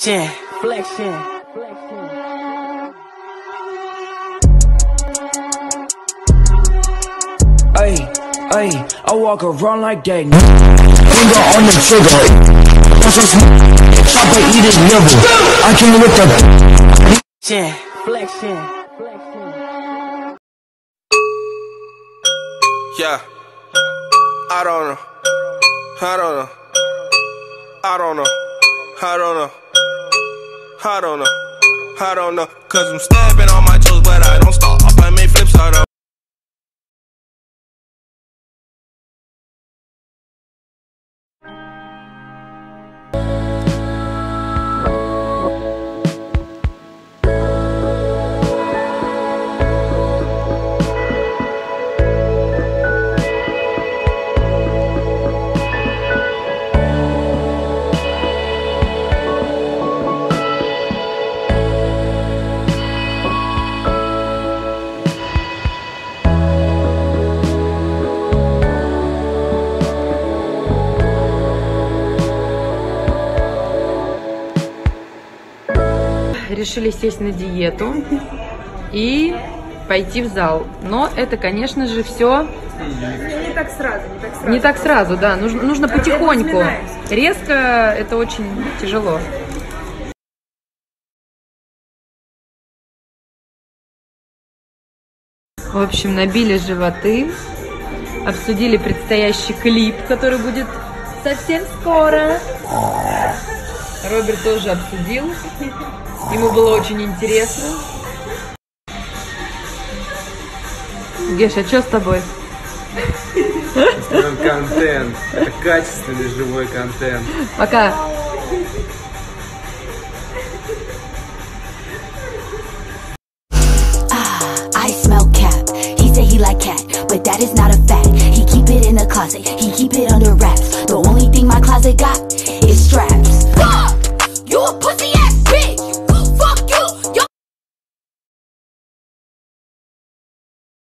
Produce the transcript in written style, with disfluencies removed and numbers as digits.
Flexion. Ay, I walk around like that. Finger on the trigger. Chopper eat his liver. I came with the flexion. Yeah. I don't know. Cause I'm stepping on my toes, but I don't stop. I make flips out of. Решили сесть на диету и пойти в зал. Но это, конечно же, все не так сразу, да. Нужно потихоньку. Резко это очень тяжело. В общем, набили животы, обсудили предстоящий клип, который будет совсем скоро. Роберт тоже обсудил. Ему было очень интересно. Геша, что с тобой? Контент. Это качественный живой контент. Пока. I smell cap. He say he like cat, but that is not a fact. He keep it in the closet. He keep it under wraps. The only thing my closet got